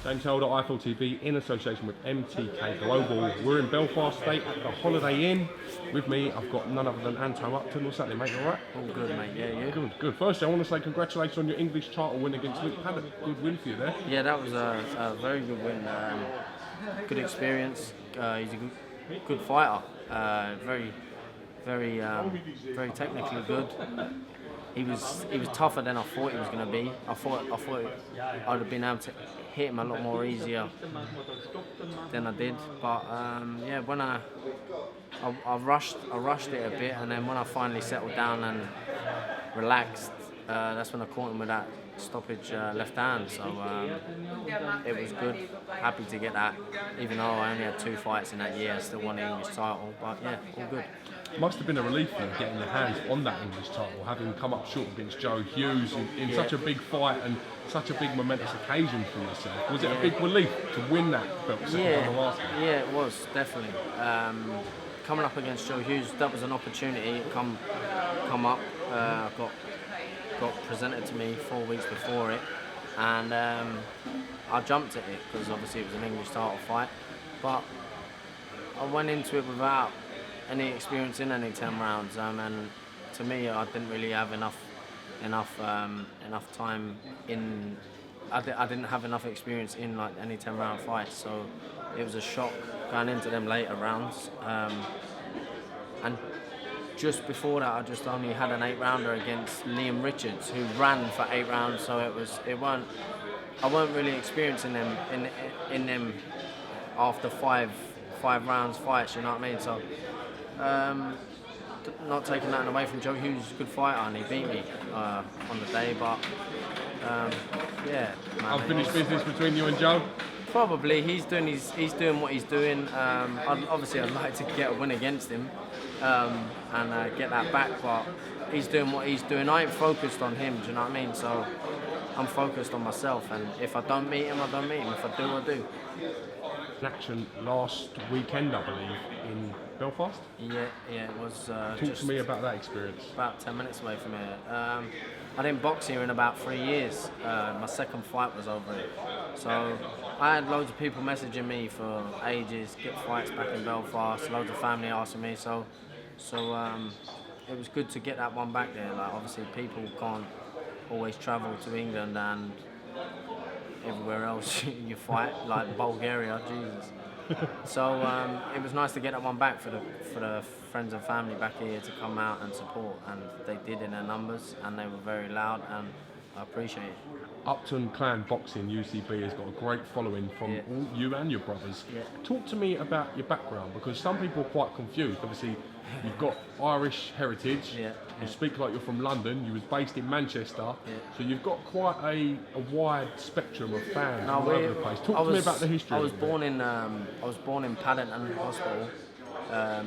James Holder, IFL TV, in association with MTK Global. We're in Belfast State at the Holiday Inn. With me, I've got none other than Anto Upton. What's happening, mate? You all right? All good, mate. Yeah, you? Good, good. Firstly, I want to say congratulations on your English title win against Luke Paddock. Good win for you there. Yeah, that was a very good win. Good experience. He's a good fighter. Very technically good. He was tougher than I thought he was going to be. I thought I'd have been able to hit him a lot more easier than I did. But yeah, when I rushed it a bit, and then when I finally settled down and relaxed, that's when I caught him with that stoppage left hand. So it was good. Happy to get that. Even though I only had 2 fights in that year, I still won the English title. But yeah, all good. Must have been a relief for you getting your hands on that English title, having come up short against Joe Hughes in such a big fight and such a big momentous occasion for yourself. Was it a big relief to win that belt? Yeah, it was, definitely. Coming up against Joe Hughes, that was an opportunity. It come up, got presented to me 4 weeks before it, and I jumped at it because obviously it was an English title fight. But I went into it without any experience in any 10 rounds, and to me, I didn't really have enough time in. I didn't have enough experience in like any 10-round fights, so it was a shock going into them later rounds. And just before that, I just only had an 8-rounder against Liam Richards, who ran for 8 rounds. So I weren't really experiencing them in them after five rounds fights. You know what I mean? So. Not taking that away from Joe Hughes, a good fighter, and he beat me on the day. But yeah, man, unfinished business between you and Joe. Probably he's doing what he's doing. Obviously, I'd like to get a win against him and get that back, but he's doing what he's doing. I ain't focused on him. Do you know what I mean? So I'm focused on myself, and if I don't meet him, I don't meet him. If I do, I do. Action last weekend, I believe, in Belfast? Yeah, it was. Talk to me about that experience. About 10 minutes away from here. I didn't box here in about 3 years. My second fight was over it. So I had loads of people messaging me for ages, get fights back in Belfast, loads of family asking me. So it was good to get that one back there. Like, obviously people can't always travel to England and everywhere else you fight, like Bulgaria, Jesus. So it was nice to get that one back for the friends and family back here to come out and support, and they did in their numbers, and they were very loud, and I appreciate it. Upton Clan Boxing, UCB, has got a great following from all you and your brothers. Yeah. Talk to me about your background, because some people are quite confused. Obviously, you've got Irish heritage. You speak like you're from London. You was based in Manchester, so you've got quite a wide spectrum of fans all over the place. Talk to me about the history. I was born in Paddington Hospital.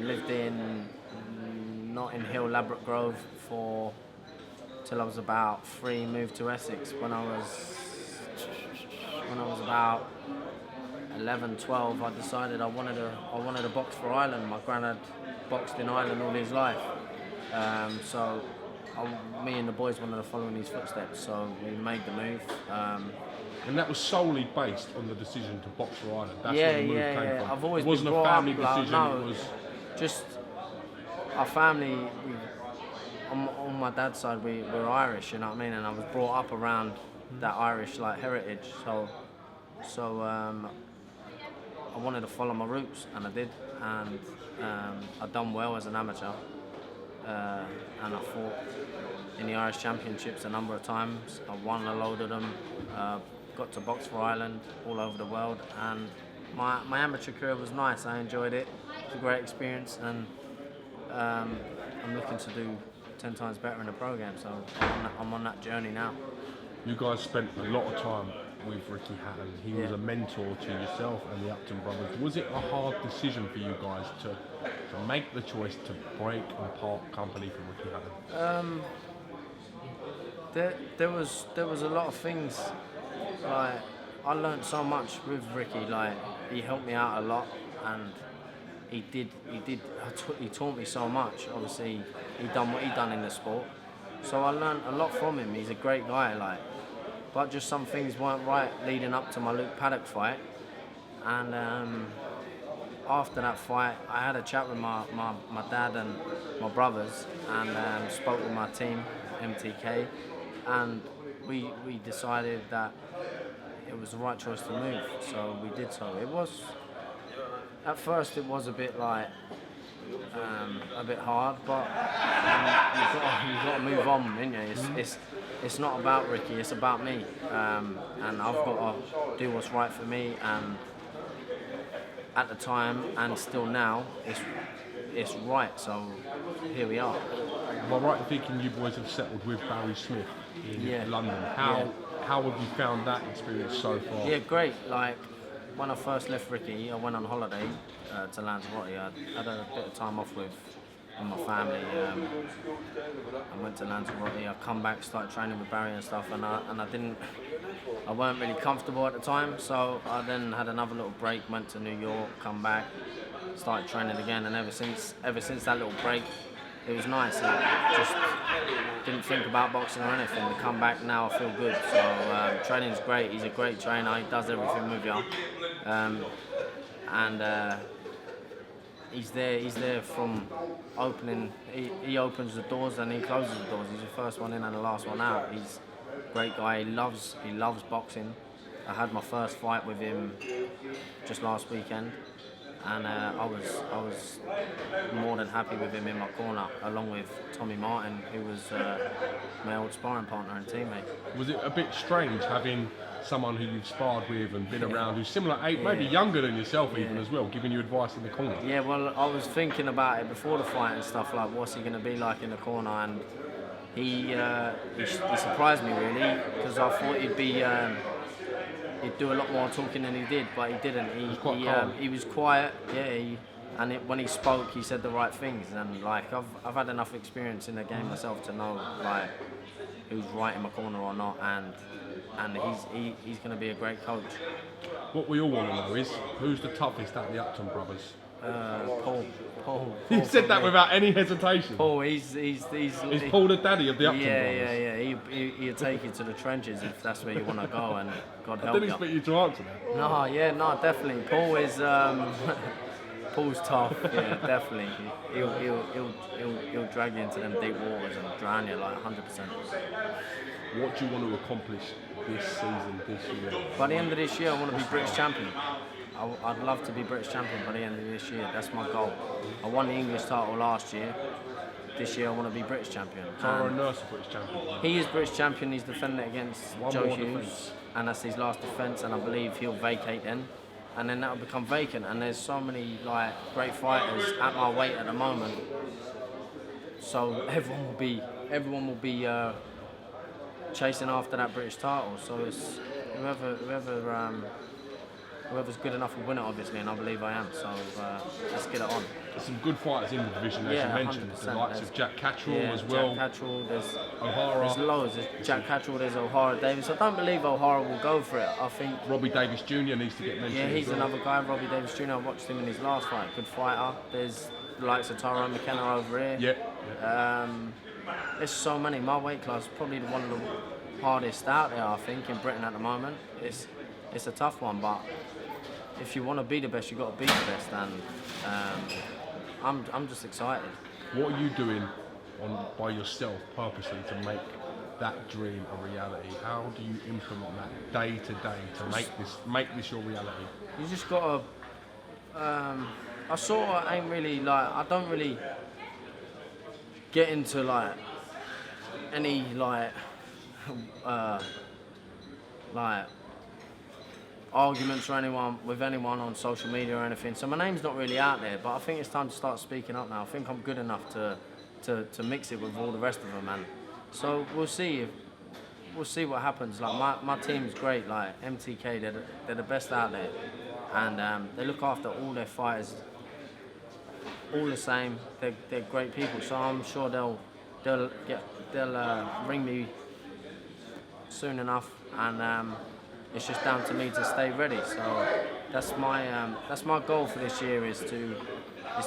Lived in Notting Hill, Ladbroke Grove till I was about 3. Moved to Essex when I was about 11, 12. I decided I wanted to box for Ireland. My granddad boxed in Ireland all his life, so me and the boys wanted to follow in his footsteps. So we made the move. And that was solely based on the decision to box for Ireland. That's where the move came from. I've always it wasn't been a brought family up, decision. No, it was just our family. On my dad's side, we're Irish. You know what I mean? And I was brought up around that Irish heritage. So I wanted to follow my roots, and I did. And I done well as an amateur. And I fought in the Irish Championships a number of times. I won a load of them. Got to box for Ireland all over the world, and my amateur career was nice. I enjoyed it. It was a great experience, and I'm looking to do 10 times better in the program. So I'm on that journey now. You guys spent a lot of time with Ricky Hatton. He was a mentor to yourself and the Upton brothers. Was it a hard decision for you guys to make the choice to break and part company from Ricky Hatton? There was a lot of things. Like, I learned so much with Ricky. Like, he helped me out a lot, and he taught me so much. Obviously, he done what he done in the sport, so I learned a lot from him. He's a great guy. Like, but just some things weren't right leading up to my Luke Paddock fight. And after that fight, I had a chat with my dad and my brothers, and spoke with my team, MTK, and we decided that it was the right choice to move, so we did so. It was, at first it was a bit like, a bit hard, but you've got to move on, ain't you? It's not about Ricky, it's about me, and I've got to do what's right for me, and at the time and still now, it's right. So here we are. Am I right in thinking you boys have settled with Barry Smith in London? How have you found that experience so far? Yeah, great. Like when I first left Ricky, I went on holiday to Lanzarote. I had a bit of time off with my family. I went to Lanzarote. I come back, started training with Barry and stuff, and I weren't really comfortable at the time. So I then had another little break. Went to New York, come back, started training again, and ever since that little break, it was nice. I just didn't think about boxing or anything. To come back now, I feel good. So training's great. He's a great trainer. He does everything with you, and he's there from opening. He opens the doors and he closes the doors. He's the first one in and the last one out. He's a great guy. He loves boxing. I had my first fight with him just last weekend, and I was more than happy with him in my corner, along with Tommy Martin, who was my old sparring partner and teammate. Was it a bit strange having someone who you've sparred with and been around, who's similar age, maybe younger than yourself even as well, giving you advice in the corner? Yeah, well, I was thinking about it before the fight and stuff, like what's he going to be like in the corner, and he surprised me really, because I thought he'd do a lot more talking than he did, but he didn't. He was quiet, when he spoke, he said the right things, and like I've had enough experience in the game myself to know like who's right in my corner or not, and he's going to be a great coach. What we all want to know is who's the toughest out of the Upton brothers? Paul. You said that without any hesitation. Paul, he's Paul the daddy of the Upton brothers? Yeah. He'll take you to the trenches if that's where you want to go, and God help you. I didn't expect you to answer that. No, definitely. Paul is Paul's tough. Yeah, definitely. He'll drag you into them deep waters and drown you like 100%. What do you want to accomplish this season, this year? By the end of this year, I want to be British champion. I'd love to be British champion by the end of this year. That's my goal. I won the English title last year. This year I want to be British champion. Tyrone Nurse is British champion. He is British champion. He's defending it against Joe Hughes, defense. and that's his last defence. And I believe he'll vacate then, and then that'll become vacant. And there's so many like great fighters at my weight at the moment. So everyone will be chasing after that British title. So it's whoever's good enough will win it, obviously, and I believe I am. So let's get it on. There's some good fighters in the division, as you mentioned. The likes of Jack Catterall as well. Jack Catterall, there's O'Hara. There's loads. There's Jack Catterall, there's O'Hara Davis. I don't believe O'Hara will go for it. I think Robbie Davis Jr. needs to get mentioned. Yeah, he's another guy, Robbie Davis Jr. I watched him in his last fight. Good fighter. There's the likes of Tyrone McKenna over here. There's so many. My weight class is probably one of the hardest out there, I think, in Britain at the moment. It's a tough one, but if you want to be the best, you've got to be the best, and I'm just excited. What are you doing by yourself purposely to make that dream a reality? How do you implement that day to day to make this your reality? You just got to. I sort of ain't really like. I don't really get into like any like arguments or with anyone on social media or anything. So my name's not really out there, but I think it's time to start speaking up now. I think I'm good enough to mix it with all the rest of them, and so we'll see what happens. Like my team's great. Like MTK, they're the best out there, and they look after all their fighters all the same. They're great people, so I'm sure they'll ring me soon enough, and it's just down to me to stay ready. So that's my goal for this year is to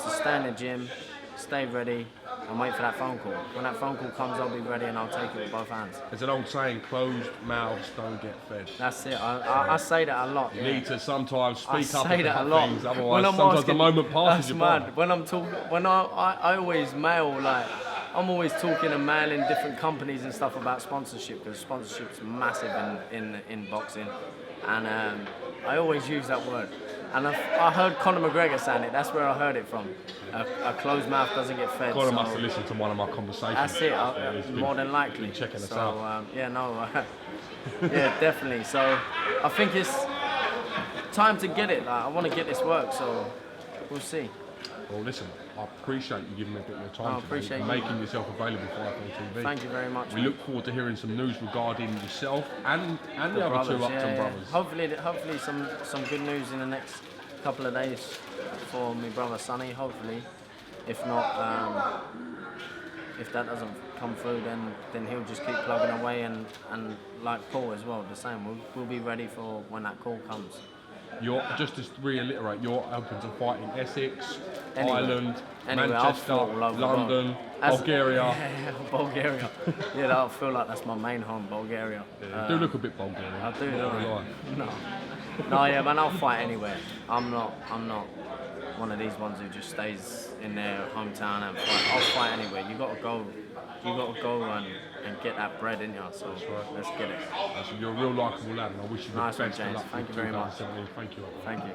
stay in the gym, stay ready, and wait for that phone call. When that phone call comes, I'll be ready and I'll take it with both hands. There's an old saying, closed mouths don't get fed. That's it. I say that a lot. You need to sometimes speak up say that a lot. things, otherwise sometimes the moment passes you by. When I'm talking, I always mail, like, I'm always talking and mailing different companies and stuff about sponsorship, because sponsorship's massive in boxing, and I always use that word. And I heard Conor McGregor saying it. That's where I heard it from. A closed mouth doesn't get fed. Conor must have listened to one of my conversations. That's it. More than likely. Checking us out. Yeah, definitely. So I think it's time to get it. Like, I want to get this work. So we'll see. Well, listen, I appreciate you giving me a bit more time today, appreciate and you. making yourself available for Upton TV. Thank you very much. We look forward to hearing some news regarding yourself and the other two Upton brothers. Hopefully some good news in the next couple of days for my brother Sonny. Hopefully, if not, if that doesn't come through, then he'll just keep plugging away, and like Paul as well, the same. We'll be ready for when that call comes. You're, just to reiterate, you're open to fight in Essex, Ireland, Anywhere, Manchester, London, Bulgaria. Bulgaria. Yeah, I feel like that's my main home, Bulgaria. Yeah, you do look a bit Bulgarian. I do, don't I? No, yeah, man, I'll fight anywhere. I'm not one of these ones who just stays in their hometown and fight. I'll fight anywhere. You gotta go and get that bread in you. So let's get it. You're a real likeable lad, and I wish you the best of James. luck. Thank you very much. Thank you. Thank you.